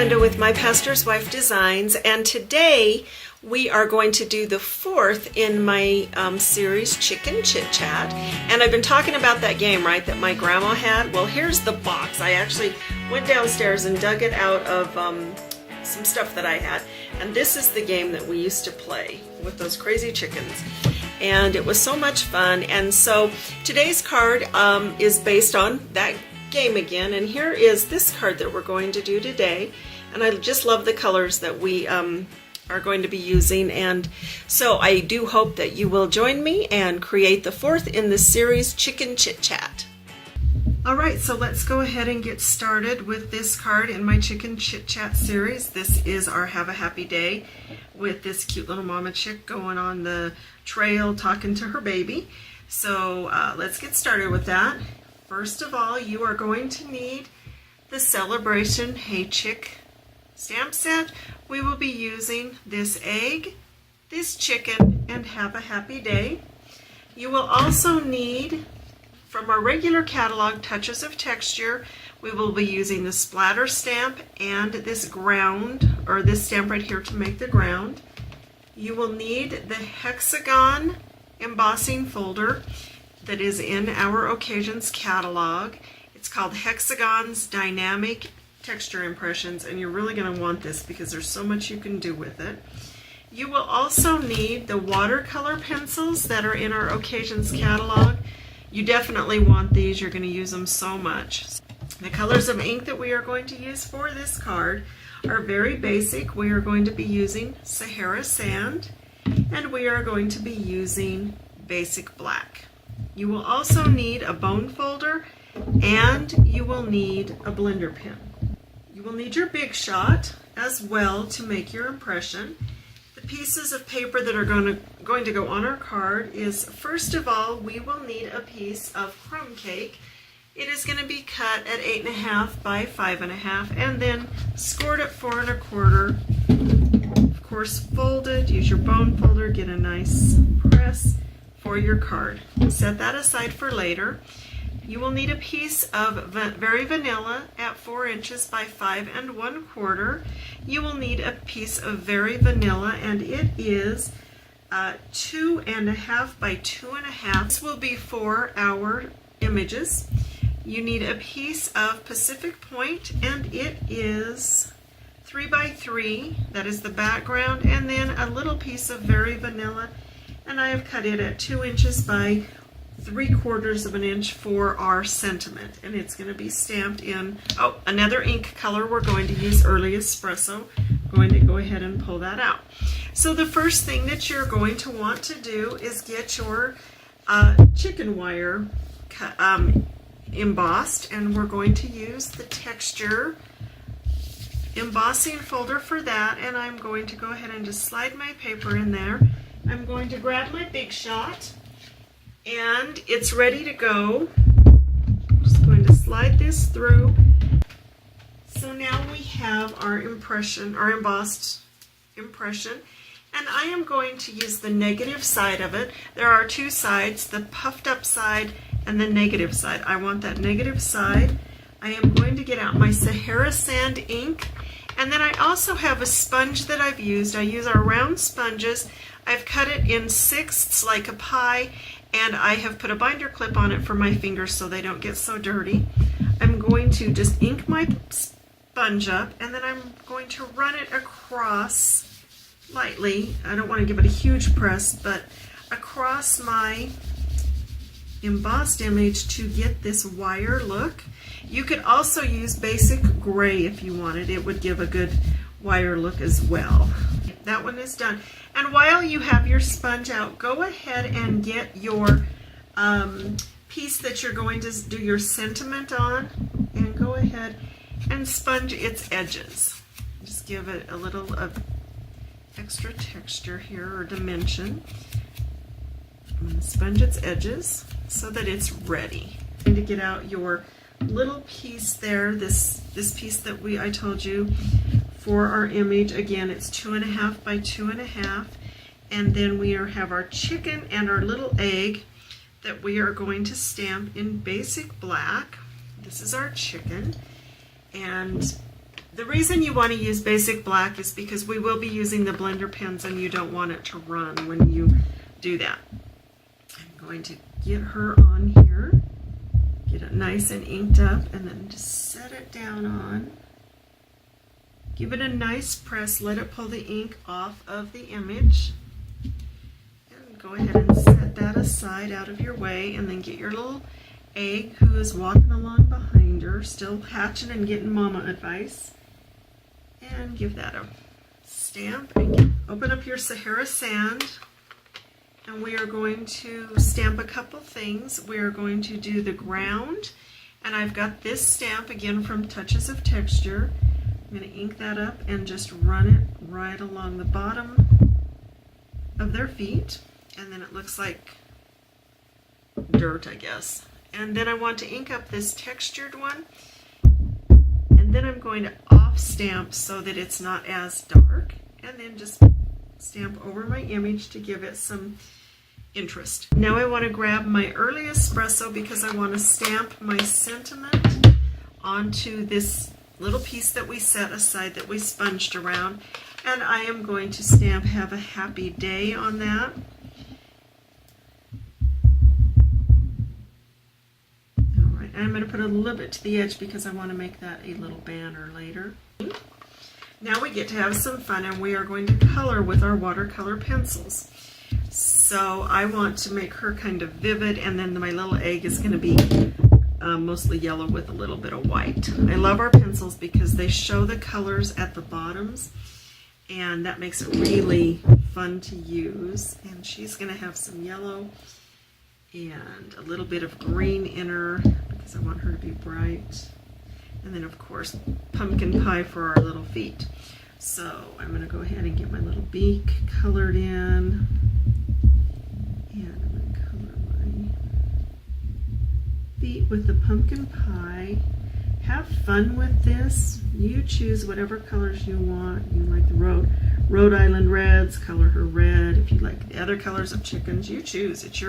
Brenda with My Pastor's Wife Designs, and today we are going to do the fourth in my series Chicken Chit Chat. And I've been talking about that game, right, that my grandma had. Well, here's the box. I actually went downstairs and dug it out of some stuff that I had, and this is the game that we used to play with those crazy chickens, and it was so much fun. And so today's card is based on that game again, and here is this card that we're going to do today, and I just love the colors that we are going to be using, and so I do hope that you will join me and create the fourth in the series Chicken Chit Chat. Alright, so let's go ahead and get started with this card in my Chicken Chit Chat series. This is our Have a Happy Day with this cute little mama chick going on the trail talking to her baby. So let's get started with that. First of all, you are going to need the Celebration Hey Chick stamp set. We will be using this egg, this chicken, and Have a Happy Day. You will also need, from our regular catalog, Touches of Texture, we will be using the splatter stamp and this ground, or this stamp right here to make the ground. You will need the hexagon embossing folder that is in our Occasions catalog. It's called Hexagon's Dynamic Texture Impressions, and you're really going to want this because there's so much you can do with it. You will also need the watercolor pencils that are in our Occasions catalog. You definitely want these, you're going to use them so much. The colors of ink that we are going to use for this card are very basic. We are going to be using Sahara Sand, and we are going to be using Basic Black. You will also need a bone folder, and you will need a blender pen. You will need your Big Shot as well to make your impression. The pieces of paper that are going to go on our card is, first of all, we will need a piece of crumb cake. It is going to be cut at 8.5 by 5.5 and then scored at 4 1/4. Of course, folded. Use your bone folder, get a nice press for your card. Set that aside for later. You will need a piece of Very Vanilla at 4 inches by 5 1/4. You will need a piece of Very Vanilla, and it is 2.5 by 2.5. This will be for our images. You need a piece of Pacific Point, and it is 3 by 3. That is the background, and then a little piece of Very Vanilla, and I have cut it at 2 inches by 3/4 of an inch for our sentiment, and it's going to be stamped in, another ink color we're going to use, Early Espresso. I'm going to go ahead and pull that out. So the first thing that you're going to want to do is get your chicken wire embossed, and we're going to use the texture embossing folder for that, and I'm going to go ahead and just slide my paper in there. I'm going to grab my Big Shot, and it's ready to go. I'm just going to slide this through. So now we have our impression, our embossed impression, and I am going to use the negative side of it. There are two sides, the puffed up side and the negative side. I want that negative side. I am going to get out my Sahara Sand ink, and then I also have a sponge that I've used. I use our round sponges. I've cut it in sixths like a pie, and I have put a binder clip on it for my fingers so they don't get so dirty. I'm going to just ink my sponge up, and then I'm going to run it across lightly. I don't want to give it a huge press, but across my embossed image to get this wire look. You could also use basic gray if you wanted. It would give a good wire look as well. That one is done. And while you have your sponge out, go ahead and get your piece that you're going to do your sentiment on, and go ahead and sponge its edges. Just give it a little of extra texture here, or dimension. I'm going to sponge its edges so that it's ready. I'm going to get out your little piece there, this piece that I told you for our image. Again, it's 2.5 by 2.5, and then we have our chicken and our little egg that we are going to stamp in Basic Black. This is our chicken, and The reason you want to use basic black is because we will be using the blender pens and you don't want it to run when you do that. I'm going to get her on here, get it nice and inked up, and then just set it down on. Give it a nice press, let it pull the ink off of the image. And go ahead and set that aside out of your way, and then get your little egg who is walking along behind her, still hatching and getting mama advice. And give that a stamp and open up your Sahara sand. And we are going to stamp a couple things. We are going to do the ground, and I've got this stamp again from Touches of Texture. I'm going to ink that up and just run it right along the bottom of their feet, and then it looks like dirt, I guess. And then I want to ink up this textured one, and then I'm going to off stamp so that it's not as dark, and then just stamp over my image to give it some interest. Now I want to grab my early espresso because I want to stamp my sentiment onto this little piece that we set aside that we sponged around, and I am going to stamp "Have a Happy Day" on that. Alright, and I'm going to put a little bit to the edge because I want to make that a little banner later. Now we get to have some fun, and we are going to color with our watercolor pencils. So I want to make her kind of vivid, and then my little egg is going to be mostly yellow with a little bit of white. I love our pencils because they show the colors at the bottoms, and that makes it really fun to use. And she's going to have some yellow and a little bit of green in her because I want her to be bright. And then of course pumpkin pie for our little feet. So I'm going to go ahead and get my little beak colored in. And I'm going to color my feet with the pumpkin pie. Have fun with this. You choose whatever colors you want. You like the Rhode Island reds, color her red. If you like the other colors of chickens, you choose. It's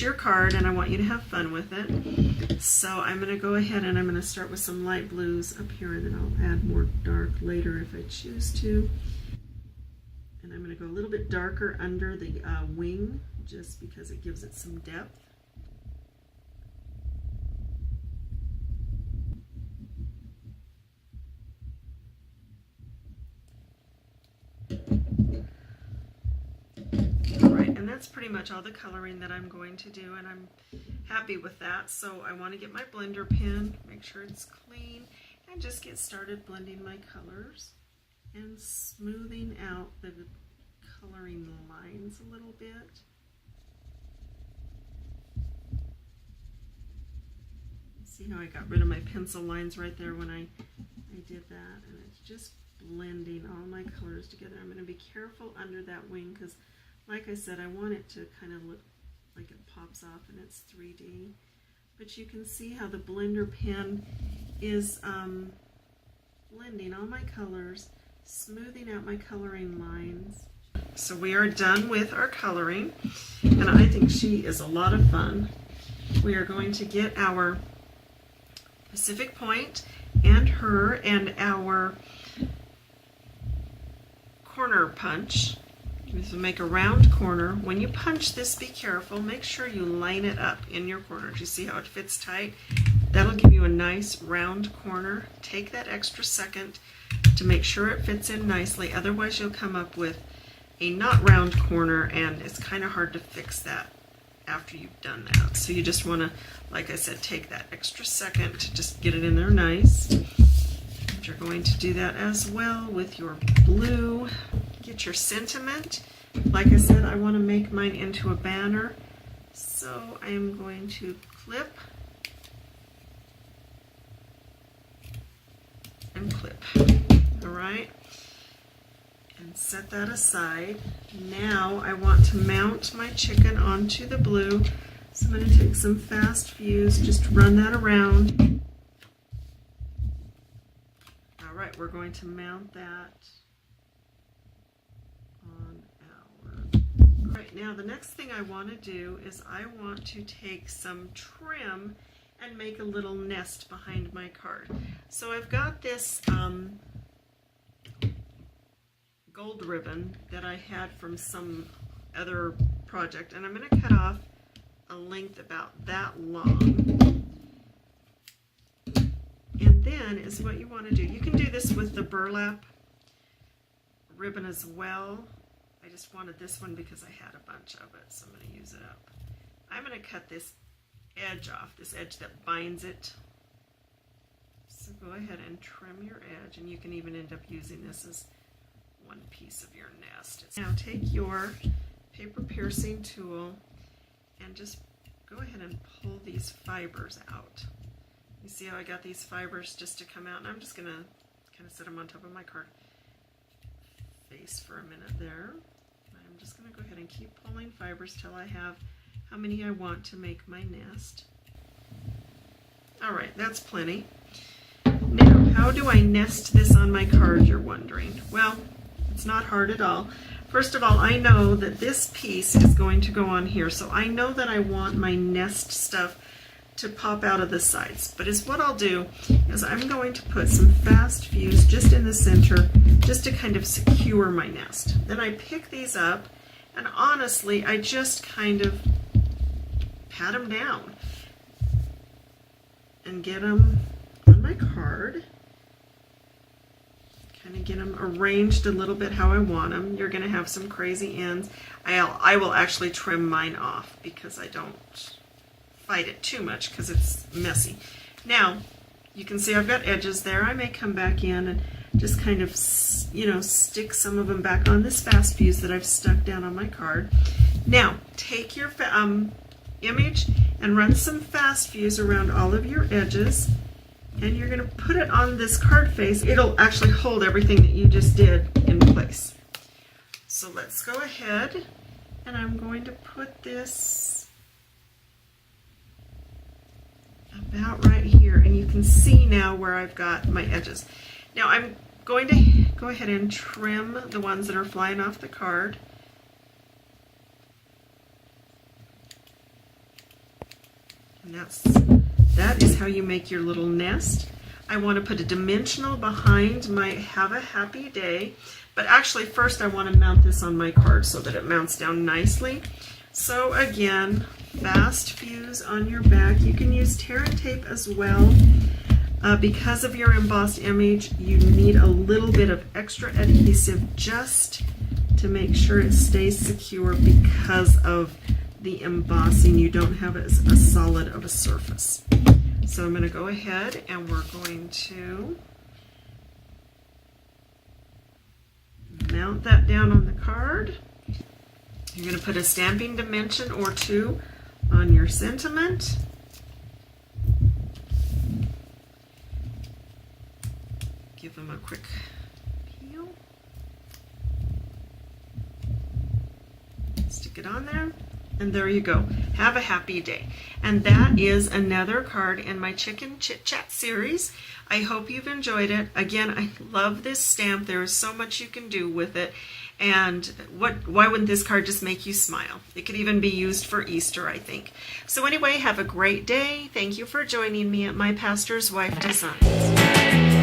your card, and I want you to have fun with it. So I'm going to go ahead and I'm going to start with some light blues up here, and then I'll add more dark later if I choose to. And I'm going to go a little bit darker under the wing just because it gives it some depth. And that's pretty much all the coloring that I'm going to do, and I'm happy with that. So I want to get my blender pen, make sure it's clean, and just get started blending my colors and smoothing out the coloring lines a little bit. See how I got rid of my pencil lines right there when I did that, and it's just blending all my colors together. I'm going to be careful under that wing because, like I said, I want it to kind of look like it pops off and it's 3D. But you can see how the blender pen is blending all my colors, smoothing out my coloring lines. So we are done with our coloring, and I think she is a lot of fun. We are going to get our Pacific Point and her and our corner punch. This will make a round corner. When you punch this, be careful. Make sure you line it up in your corners. You see how it fits tight? That'll give you a nice round corner. Take that extra second to make sure it fits in nicely. Otherwise, you'll come up with a not round corner, and it's kind of hard to fix that after you've done that. So you just want to, like I said, take that extra second to just get it in there nice. And you're going to do that as well with your blue. Get your sentiment. Like I said, I want to make mine into a banner, so I am going to clip and clip. All right, and set that aside. Now I want to mount my chicken onto the blue, so I'm going to take some fast fuse, just run that around. All right, we're going to mount that. Right, now the next thing I want to do is I want to take some trim and make a little nest behind my card. So I've got this gold ribbon that I had from some other project, and I'm going to cut off a length about that long. And then is what you want to do. You can do this with the burlap ribbon as well. I just wanted this one because I had a bunch of it, so I'm going to use it up. I'm going to cut this edge off, this edge that binds it. So go ahead and trim your edge, and you can even end up using this as one piece of your nest. Now take your paper piercing tool and just go ahead and pull these fibers out. You see how I got these fibers just to come out, and I'm just going to kind of set them on top of my card face for a minute there. I'm just going to go ahead and keep pulling fibers till I have how many I want to make my nest. Alright, that's plenty. Now, how do I nest this on my card, you're wondering? Well, it's not hard at all. First of all, I know that this piece is going to go on here, so I know that I want my nest stuff to pop out of the sides. But what I'll do is I'm going to put some fast fuse just in the center, just to kind of secure my nest. Then I pick these up, and honestly, I just kind of pat them down and get them on my card. Kind of get them arranged a little bit how I want them. You're going to have some crazy ends. I will actually trim mine off because I don't fight it too much because it's messy. Now, you can see I've got edges there. I may come back in and just kind of, stick some of them back on this fast fuse that I've stuck down on my card. Now, take your image and run some fast fuse around all of your edges, and you're going to put it on this card face. It'll actually hold everything that you just did in place. So let's go ahead, and I'm going to put this about right here, and you can see now where I've got my edges. Now I'm going to go ahead and trim the ones that are flying off the card. And that is how you make your little nest. I want to put a dimensional behind my Have a Happy Day, but actually first I want to mount this on my card so that it mounts down nicely. So again, fast fuse on your back. You can use tear and tape as well. Because of your embossed image, you need a little bit of extra adhesive just to make sure it stays secure because of the embossing. You don't have as a solid of a surface. So I'm going to go ahead and we're going to mount that down on the card. You're going to put a stamping dimension or two on your sentiment. Give them a quick peel. Stick it on there. And there you go. Have a happy day. And that is another card in my Chicken Chit Chat series. I hope you've enjoyed it. Again, I love this stamp. There is so much you can do with it. And why wouldn't this card just make you smile? It could even be used for Easter, I think. So anyway, have a great day. Thank you for joining me at My Pastor's Wife Designs.